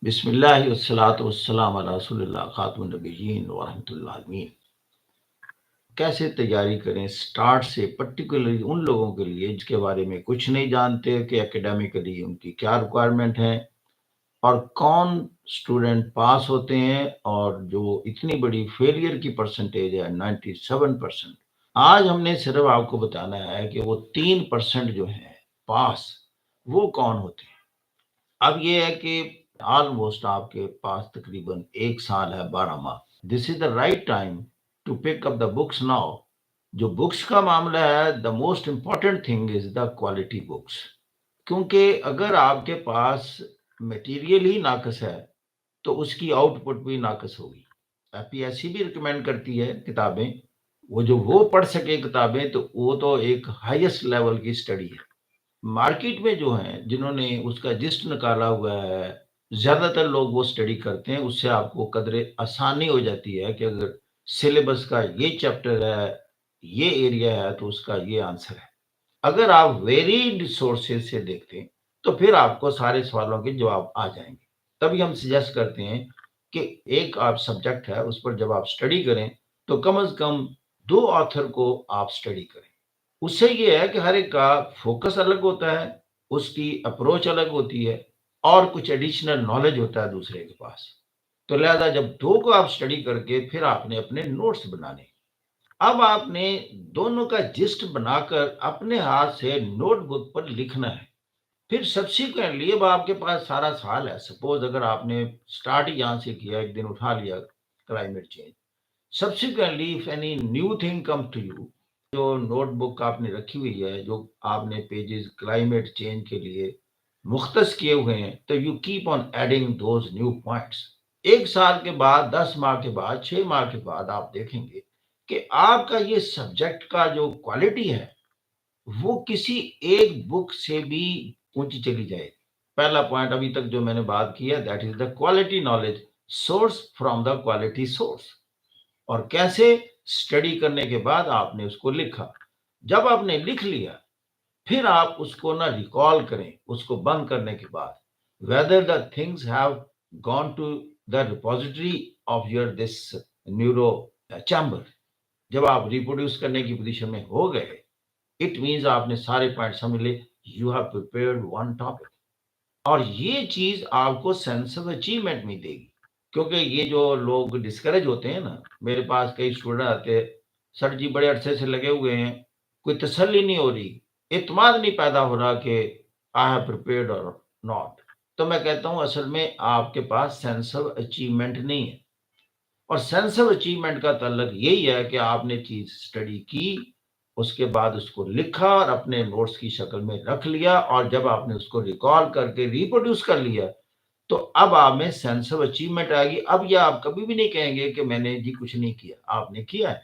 بسم اللہ والصلاۃ والسلام علی رسول اللہ خاتم النبیین ورحمۃ اللہ عالمین۔ کیسے تیاری کریں سٹارٹ سے، پرٹیکولرلی ان لوگوں کے لیے جس کے بارے میں کچھ نہیں جانتے کہ اکیڈیمکلی ان کی کیا ریکوائرمنٹ ہے، اور کون اسٹوڈنٹ پاس ہوتے ہیں اور جو اتنی بڑی فیلئر کی پرسنٹیج ہے 97%۔ آج ہم نے صرف آپ کو بتانا ہے کہ وہ 3% جو ہیں پاس، وہ کون ہوتے ہیں۔ اب یہ ہے کہ آلموسٹ آپ کے پاس تقریباً 1 سال ہے، 12 ماہ۔ This is the right time to pick up the books now. جو بکس کا معاملہ ہے، the most important thing is the quality books, کیونکہ اگر آپ کے پاس مٹیریل ہی ناقص ہے تو اس کی آؤٹ پٹ بھی ناقص ہوگی۔ ایف پی ایس سی بھی ریکمینڈ کرتی ہے کتابیں، وہ پڑھ سکے کتابیں، تو وہ تو ایک ہائیسٹ لیول کی اسٹڈی ہے۔ مارکیٹ میں جو ہیں جنہوں نے اس کا جسٹ نکالا ہوا ہے، زیادہ تر لوگ وہ اسٹڈی کرتے ہیں، اس سے آپ کو قدر آسانی ہو جاتی ہے کہ اگر سلیبس کا یہ چیپٹر ہے، یہ ایریا ہے، تو اس کا یہ آنسر ہے۔ اگر آپ ویریڈ سورسز سے دیکھتے ہیں تو پھر آپ کو سارے سوالوں کے جواب آ جائیں گے۔ تبھی ہم سجیسٹ کرتے ہیں کہ ایک آپ سبجیکٹ ہے، اس پر جب آپ اسٹڈی کریں تو کم از کم 2 آتھر کو آپ اسٹڈی کریں۔ اس سے یہ ہے کہ ہر ایک کا فوکس الگ ہوتا ہے، اس کی اپروچ الگ ہوتی ہے، اور کچھ ایڈیشنل نالج ہوتا ہے دوسرے کے پاس۔ تو لہذا جب 2 کو آپ اسٹڈی کر کے پھر آپ نے اپنے نوٹس بنانے، اب آپ نے دونوں کا جسٹ بنا کر اپنے ہاتھ سے نوٹ بک پر لکھنا ہے۔ پھر سبسیکوینٹلی اب آپ کے پاس سارا سال ہے، سپوز اگر آپ نے سٹارٹ ہی یہاں سے کیا، ایک دن اٹھا لیا climate change, subsequently if any new thing come to you, جو نوٹ بک آپ نے رکھی ہوئی ہے، جو آپ نے پیجز کلائمیٹ چینج کے لیے مختص کیے ہوئے ہیں، تو you keep on adding those new points. 1 سال کے بعد، 10 ماہ کے بعد، 6 ماہ کے بعد آپ دیکھیں گے کہ آپ کا یہ سبجیکٹ کا جو کوالٹی ہے وہ کسی ایک بک سے بھی اونچی چلی جائے۔ پہلا پوائنٹ ابھی تک جو میں نے بات کی ہے، that is the quality knowledge source from the quality source. اور کیسے؟ اسٹڈی کرنے کے بعد آپ نے اس کو لکھا۔ جب آپ نے لکھ لیا، پھر آپ اس کو نہ ریکال کریں، اس کو بند کرنے کے بعد، whether the things have gone to the repository of your this neuro chamber۔ جب آپ ریپروڈیوس کرنے کی پوزیشن میں ہو گئے، اٹ مینز آپ نے سارے پوائنٹ سمجھ لے، you have prepared one topic. اور یہ چیز آپ کو سینس آف اچیومنٹ میں دے گی، کیونکہ یہ جو لوگ ڈسکریج ہوتے ہیں نا، میرے پاس کئی اسٹوڈنٹ آتے ہیں، سر جی بڑے عرصے سے لگے ہوئے ہیں، کوئی تسلی نہیں ہو رہی، اعتماد نہیں پیدا ہو رہا کہ آئی ہیو پریپیئرڈ اور ناٹ۔ تو میں کہتا ہوں اصل میں آپ کے پاس سینس آف اچیومنٹ نہیں ہے، اور سینس آف اچیومنٹ کا تعلق یہی ہے کہ آپ نے چیز اسٹڈی کی، اس کے بعد اس کو لکھا اور اپنے نوٹس کی شکل میں رکھ لیا، اور جب آپ نے اس کو ریکال کر کے ریپروڈیوس کر لیا، تو اب آپ میں سینس آف اچیومنٹ آئے گی۔ اب یہ آپ کبھی بھی نہیں کہیں گے کہ میں نے جی کچھ نہیں کیا، آپ نے کیا ہے۔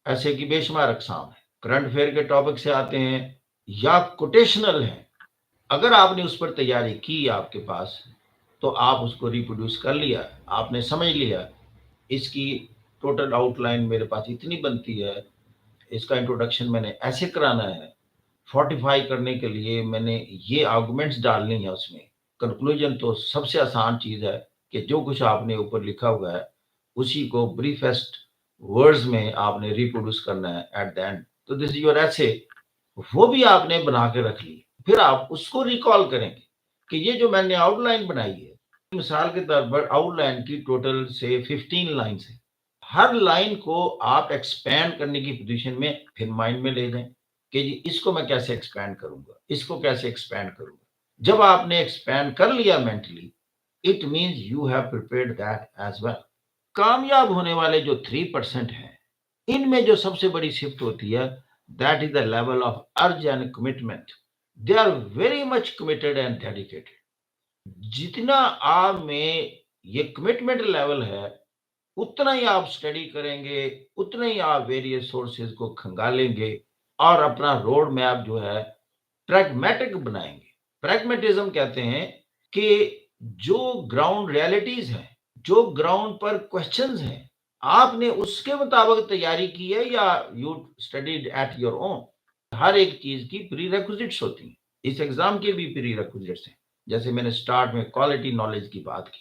ایسے کی بے شمار اقسام ہیں، کرنٹ افیئر کے ٹاپک سے آتے ہیں یا کوٹیشنل ہیں۔ اگر آپ نے اس پر تیاری کی آپ کے پاس، تو آپ اس کو ریپروڈیوس کر لیا، آپ نے سمجھ لیا اس کی ٹوٹل آؤٹ لائن میرے پاس اتنی بنتی ہے، اس کا انٹروڈکشن میں نے ایسے کرانا ہے، فورٹیفائی کرنے کے لیے میں نے یہ آرگومنٹس ڈالنی ہے اس میں، کنکلوژن تو سب سے آسان چیز ہے کہ جو کچھ آپ نے اوپر لکھا ہوا ہے اسی کو بریفسٹ ورڈز میں آپ نے ریپروڈیوس کرنا ہے ایٹ دا اینڈ۔ تو دس از یور ایسے، وہ بھی آپ نے بنا کے رکھ لی، پھر آپ اس کو ریکال کریں گے کہ یہ جو میں نے آؤٹ لائن بنائی ہے، مثال کے طور پر آؤٹ لائن کی ٹوٹل سے 15 لائنز ہیں، ہر لائن کو آپ ایکسپینڈ کرنے کی پوزیشن میں پھر مائنڈ میں لے جائیں کہ جی اس کو میں کیسے ایکسپینڈ کروں گا، اس کو کیسے ایکسپینڈ کروں گا۔ جب آپ نے ایکسپینڈ کر لیا mentally, it means you have prepared that as well. کامیاب ہونے والے جو 3% ہیں، ان میں جو سب سے بڑی صفت ہوتی ہے، that is the level of urge and commitment. They are very much committed and dedicated. جتنا آپ میں یہ کمٹمنٹ لیول ہے، اتنا ہی آپ اسٹڈی کریں گے، اتنا ہی آپ ویریس سورسز کو کھنگالیں گے، اور اپنا روڈ میپ جو ہے پریگمیٹک بنائیں گے۔ پریگمیٹزم کہتے ہیں کہ جو گراؤنڈ ریالٹیز ہیں، جو گراؤنڈ پر کوشچنز ہیں، آپ نے اس کے مطابق تیاری کی ہے یا you studied at your own. ہر ایک چیز کی پری ریکوزٹس ہوتی ہیں، اس ایگزام کے بھی پری ریکوزٹس ہیں، جیسے میں نے سٹارٹ میں کوالٹی نالج کی بات کی۔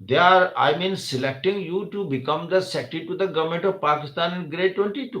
They are, I mean, selecting you to become the secretary to the government of Pakistan in grade 22.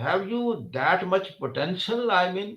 have you that much potential, I mean,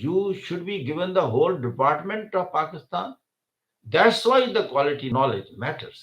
you should be given the whole department of Pakistan. That's why the quality knowledge matters.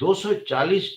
240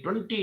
20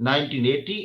1980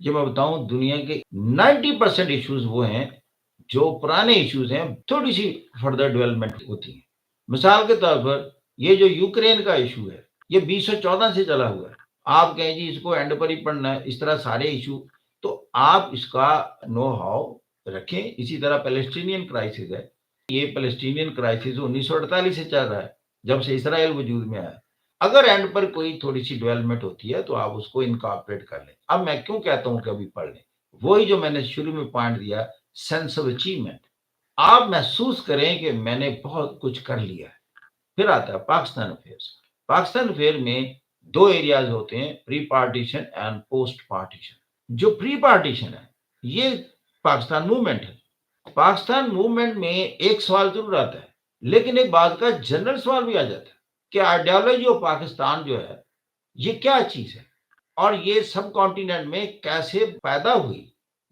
یہ میں بتاؤں دنیا کے 90% issues وہ ہیں جو پرانے issues ہیں، تھوڑی سی فردر ڈیولپمنٹ ہوتی ہیں۔ مثال کے طور پر یہ جو یوکرین کا ایشو ہے، یہ 2014 سے چلا ہوا ہے۔ آپ کہیں جی اس کو اینڈ پر ہی پڑھنا ہے، اس طرح سارے ایشو، تو آپ اس کا نو ہاؤ رکھیں۔ اسی طرح پیلسٹینین کرائسس ہے، یہ پیلسٹینین کرائسس 1948 سے چل رہا ہے، جب سے اسرائیل وجود میں آیا۔ اگر اینڈ پر کوئی تھوڑی سی ڈیولپمنٹ ہوتی ہے تو آپ اس کو انکارپوریٹ کر لیں۔ اب میں کیوں کہتا ہوں کہ ابھی پڑھ لیں، وہی جو میں نے شروع میں پوائنٹ دیا، سینس آف اچیومنٹ۔ آپ محسوس کریں کہ میں نے بہت کچھ کر لیا ہے۔ پھر آتا ہے پاکستان افیئرس۔ پاکستان افیئر میں دو ایریاز ہوتے ہیں، pre partition and post partition. جو پری پارٹیشن ہے یہ پاکستان موومنٹ ہے۔ پاکستان موومنٹ میں ایک سوال ضرور آتا ہے، لیکن ایک بات کا جنرل سوال بھی آ جاتا ہے کہ آئیڈیالوجی آف پاکستان جو ہے یہ کیا چیز ہے، اور یہ سب کانٹیننٹ میں کیسے پیدا ہوئی،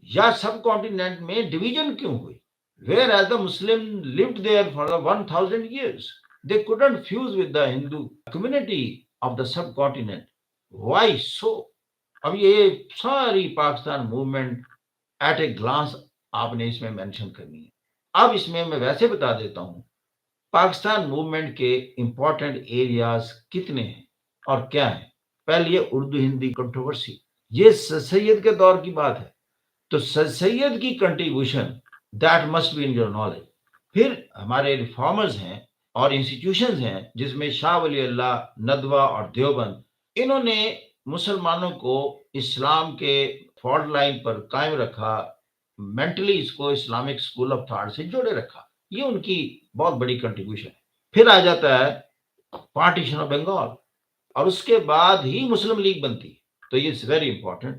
یا سب کانٹیننٹ میں ڈویژن کیوں ہوئی؟ Where as the Muslim lived there for 1000 years, they couldn't fuse with the Hindu community of the subcontinent. Why so? اب یہ ساری Pakistan movement at a glance آپ نے اس میں مینشن کرنی ہے۔ اب اس میں ویسے بتا دیتا ہوں پاکستان موومنٹ کے امپورٹنٹ ایریاز کتنے ہیں اور کیا ہیں۔ پہلے یہ اردو ہندی کنٹروورسی، یہ سید کے دور کی بات ہے، تو سید کی contribution that must be in your knowledge. پھر ہمارے ریفارمرز ہیں اور انسٹیٹیوشنز ہیں جس میں شاہ ولی اللہ، ندوہ اور دیوبند، انہوں نے مسلمانوں کو اسلام کے فالٹ لائن پر قائم رکھا، مینٹلی اس کو اسلامک اسکول آف تھاٹ سے جوڑے رکھا۔ یہ ان کی بہت بڑی کنٹریبیوشن ہے۔ پھر آ جاتا ہے پارٹیشن آف بنگال، اور اس کے بعد ہی مسلم لیگ بنتی، تو یہ ویری امپورٹنٹ۔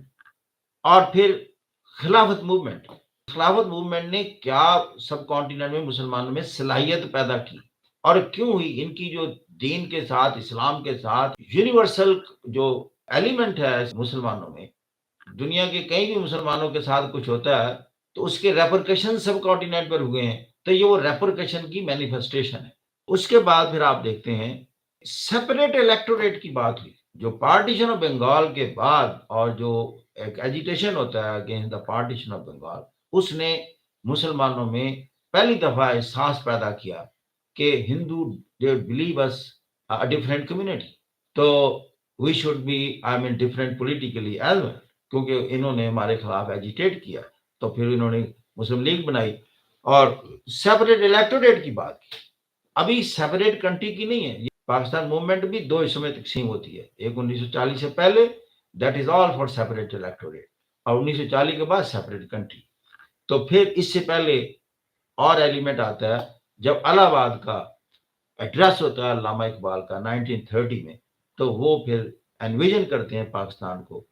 اور پھر خلافت موومنٹ۔ خلافت موومنٹ نے کیا سب کانٹیننٹ میں مسلمانوں میں صلاحیت پیدا کی اور کیوں ہوئی؟ ان کی جو دین کے ساتھ، اسلام کے ساتھ یونیورسل جو ایلیمنٹ ہے مسلمانوں میں، دنیا کے کہیں بھی مسلمانوں کے ساتھ کچھ ہوتا ہے تو اس کے ریپرکشن سب کانٹیننٹ پر ہوئے ہیں، تو یہ وہ ریپرکشن کی مینیفیسٹیشن ہے۔ اس کے بعد پھر آپ دیکھتے ہیں سیپریٹ الیکٹوریٹ کی بات ہوئی، جو پارٹیشن آف بنگال کے بعد، اور جو ایک ایجیٹیشن ہوتا ہے against the partition of Bengal, اس نے مسلمانوں میں پہلی دفعہ احساس پیدا کیا کہ Hindu they believe is different community, تو we should be different politically as well, کیونکہ انہوں نے ہمارے خلاف ایجیٹیٹ کیا، تو پھر انہوں نے مسلم لیگ بنائی اور سیپریٹ الیکٹوریٹ کی بات کی۔ ابھی سیپریٹ کنٹری کی نہیں ہے، پاکستان موومنٹ بھی دو حصوں میں تقسیم ہوتی ہے، ایک 1940 سے پہلے، that is all for separate electorate, اور 1940 کے بعد سیپریٹ کنٹری۔ تو پھر اس سے پہلے اور ایلیمنٹ آتا ہے جب الہ آباد کا ایڈریس ہوتا ہے علامہ اقبال کا 1930 میں، تو وہ پھر انویژن کرتے ہیں پاکستان کو،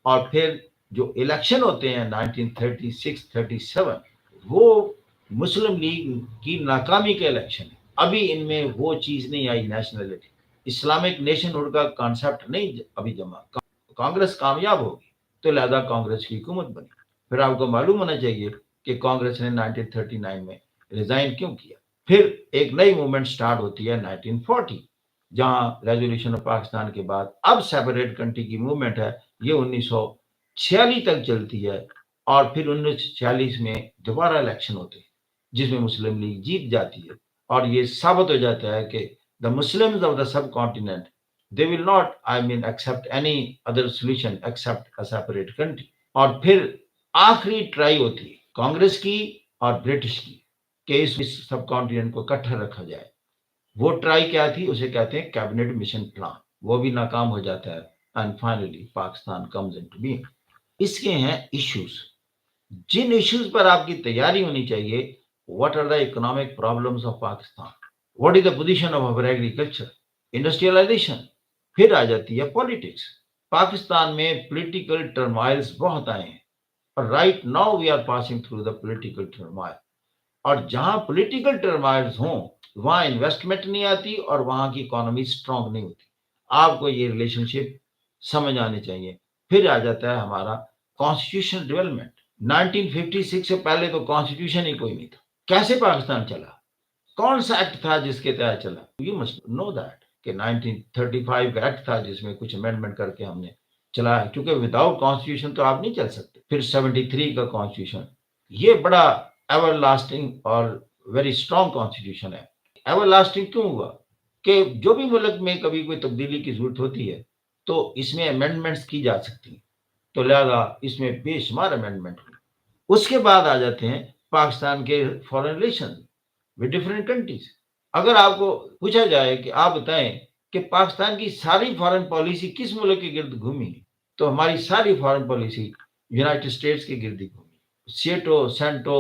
اور پھر جو الیکشن ہوتے ہیں 1936-37 وہ مسلم لیگ کی ناکامی کے الیکشن ہے۔ ابھی ان میں وہ چیز نہیں آئی، نیشنلٹی، اسلامک نیشن ہوڈ کا کانسیپٹ نہیں ابھی جمع۔ کانگریس کامیاب ہوگی تو لہذا کانگریس کی حکومت بنی۔ پھر آپ کو معلوم ہونا چاہیے کہ کانگریس نے 1939 میں ریزائن کیوں کیا۔ پھر ایک نئی موومنٹ سٹارٹ ہوتی ہے 1940، جہاں ریزولوشن آف پاکستان کے بعد اب سیپریٹ کنٹری کی موومنٹ ہے، یہ 1946 تک چلتی ہے، اور پھر 1946 میں دوبارہ الیکشن ہوتے ہیں جس میں مسلم لیگ جیت جاتی ہے، اور یہ ثابت ہو جاتا ہے کہ the Muslims of the subcontinent, they will not accept any other solution except a separate country۔ اور پھر آخری ٹرائی ہوتی ہے کانگریس کی اور برٹش کی کہ اس سب کانٹیننٹ کو اکٹھا رکھا جائے۔ وہ ٹرائی کیا تھی؟ اسے کہتے ہیں کیبنٹ مشن پلان، وہ بھی ناکام ہو جاتا ہے، and finally Pakistan comes into being. اس کے ہیں ایشوز، جن ایشوز پر آپ کی تیاری ہونی چاہیے۔ What are the economic problems of Pakistan, what is the position of our agriculture, industrialisation. پھر آ جاتی ہے پالیٹکس۔ پاکستان میں پولیٹیکل ٹرمائلز بہت آئے ہیں، اور right now we are passing through the political turmoil, اور جہاں پولیٹیکل ٹرمائلز ہوں وہاں انویسٹمنٹ نہیں آتی اور وہاں کی اکانومی اسٹرانگ نہیں ہوتی۔ آپ کو یہ ریلیشن شپ سمجھ آنے چاہیے۔ پھر آ جاتا ہے ہمارا کانسٹیٹیوشن ڈیولپمنٹ۔ 1956 سے پہلے تو کانسٹیٹیوشن ہی کوئی نہیں تھا، کیسے پاکستان چلا؟ کون سا ایکٹ تھا جس کے تحت چلا؟ یو مسٹ نو دیٹ کہ 1935 کا ایکٹ تھا جس میں کچھ امینڈمنٹ کر کے ہم نے چلا ہے، کیونکہ وداؤٹ کانسٹیٹیوشن تو آپ نہیں چل سکتے۔ پھر 73 کا کانسٹیٹیوشن، یہ بڑا ایور لاسٹنگ اور ویری اسٹرانگ کانسٹیٹیوشن ہے۔ ایور لاسٹنگ کیوں ہوا؟ کہ جو بھی ملک میں کبھی کوئی تبدیلی کی ضرورت ہوتی ہے تو اس میں امینڈمنٹس کی جا سکتی ہیں، تو لہذا اس میں بے شمار امینڈمنٹ ہوئی۔ اس کے بعد آ جاتے ہیں پاکستان کے foreign relation with different countries. اگر آپ کو پوچھا جائے کہ آپ بتائیں کہ پاکستان کی ساری فارن پالیسی کس ملک کے گرد گھومی، تو ہماری ساری فارن پالیسی یونائٹڈ اسٹیٹس کے گرد گھومی۔ سیٹو سینٹو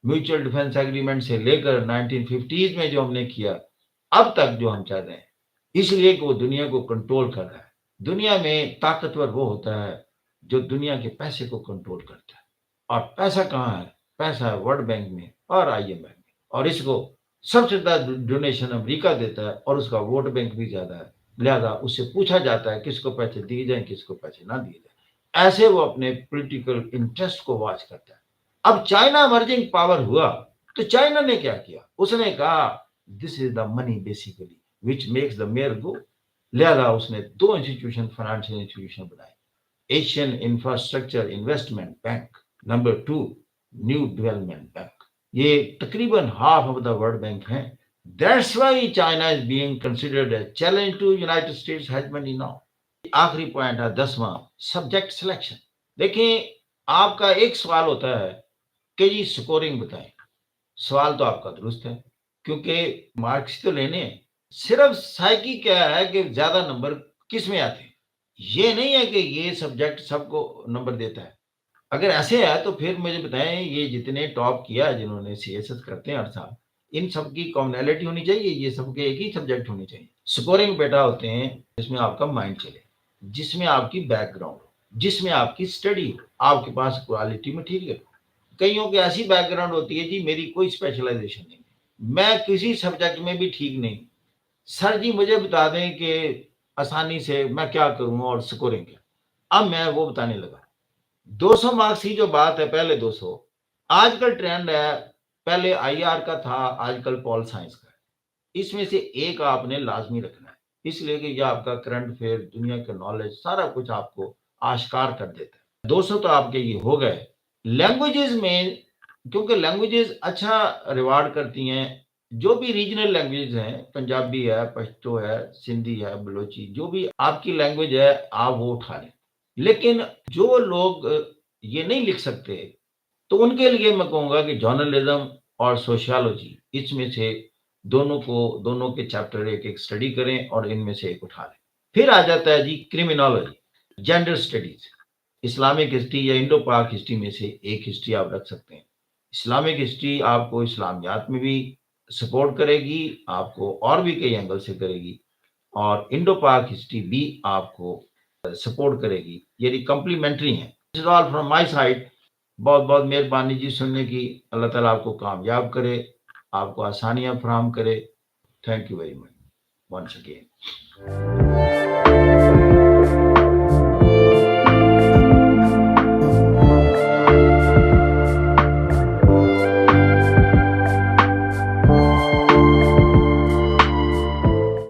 میوچل ڈیفنس ایگریمنٹ سے لے کر 1950s میں جو ہم نے کیا اب تک جو ہم چاہتے ہیں، اس لیے کہ وہ دنیا کو کنٹرول کر رہا ہے۔ دنیا میں طاقتور وہ ہوتا ہے جو دنیا کے پیسے کو کنٹرول کرتا ہے، اور پیسہ کہاں ہے؟ پیسہ ہے ورلڈ بینک میں اور IMF میں، اور اس کو سب سے زیادہ ڈونیشن امریکہ دیتا ہے اور اس کا ووٹ بینک بھی زیادہ ہے، لہذا اس سے پوچھا جاتا ہے کس کو پیسے دیے جائیں کس کو پیسے نہ دیے جائیں۔ ایسے وہ اپنے پولیٹیکل انٹرسٹ کو واچ کرتا ہے۔ اب چائنا امرجنگ پاور ہوا تو چائنا نے کیا کیا؟ اس نے کہا this is the money basically which makes the mare go, لہذا اس نے 2 انسٹیٹیوشن فائنینشیل انسٹیٹیوشن بنائے، Asian infrastructure investment bank, number 2 new development bank. یہ تقریباً half of the World Bank ہیں۔ That's why China is being considered a challenge to United States hegemony now. آخری point ہے 10واں، سبجیکٹ سلیکشن۔ دیکھیں آپ کا ایک سوال ہوتا ہے کہ جی سکورنگ بتائیں، سوال تو آپ کا درست ہے کیونکہ مارکس تو لینے ہیں، صرف سائیکی کیا ہے کہ زیادہ نمبر کس میں آتے ہیں، یہ نہیں ہے کہ یہ سبجیکٹ سب کو نمبر دیتا ہے۔ اگر ایسے ہے تو پھر مجھے بتائیں یہ جتنے ٹاپ کیا جنہوں نے سیاست کرتے ہیں ہر سال، ان سب کی کامنالٹی ہونی چاہیے، یہ سب کے ایک ہی سبجیکٹ ہونے چاہیے۔ سکورنگ بیٹا ہوتے ہیں جس میں آپ کا مائنڈ چلے، جس میں آپ کی بیک گراؤنڈ ہو، جس میں آپ کی اسٹڈی ہو، آپ کے پاس کوالٹی مٹیریل ہو۔ کئیوں کی ایسی بیک گراؤنڈ ہوتی ہے جی میری کوئی اسپیشلائزیشن نہیں، میں کسی سبجیکٹ میں بھی ٹھیک نہیں، سر جی مجھے بتا دیں کہ آسانی سے میں کیا کروں اور سکورنگ کیا۔ اب میں وہ بتانے لگا 200 مارکس کی جو بات ہے، پہلے 200، آج کل ٹرینڈ ہے، پہلے IR کا تھا، آج کل پول سائنس کا ہے، اس میں سے ایک آپ نے لازمی رکھنا ہے، اس لیے کہ یہ آپ کا کرنٹ افیئر، دنیا کا نالج، سارا کچھ آپ کو آشکار کر دیتا ہے۔ 200 تو آپ کے یہ ہو گئے۔ لینگویجز میں، کیونکہ لینگویجز اچھا ریوارڈ کرتی ہیں، جو بھی ریجنل لینگویجز ہیں، پنجابی ہے، پشتو ہے، سندھی ہے، بلوچی، جو بھی آپ کی لینگویج ہے آپ وہ اٹھا لیں۔ لیکن جو لوگ یہ نہیں لکھ سکتے تو ان کے لیے میں کہوں گا کہ جرنلزم اور سوشیالوجی، اس میں سے دونوں کے چیپٹر ایک ایک سٹڈی کریں اور ان میں سے ایک اٹھا لیں۔ پھر آ جاتا ہے جی criminology, gender studies, Islamic history یا انڈو پاک ہسٹری میں سے ایک ہسٹری آپ رکھ سکتے ہیں۔ اسلامک ہسٹری آپ کو اسلامیات میں بھی سپورٹ کرے گی، آپ کو اور بھی کئی اینگل سے کرے گی، اور انڈو پاک ہسٹری بھی آپ کو سپورٹ کرے گی، یعنی کمپلیمنٹری ہیں۔ دس از آل فرام مائی سائڈ۔ بہت بہت مہربانی جی سننے کی، اللہ تعالیٰ آپ کو کامیاب کرے، آپ کو آسانیاں فراہم کرے۔ Thank you very much once again.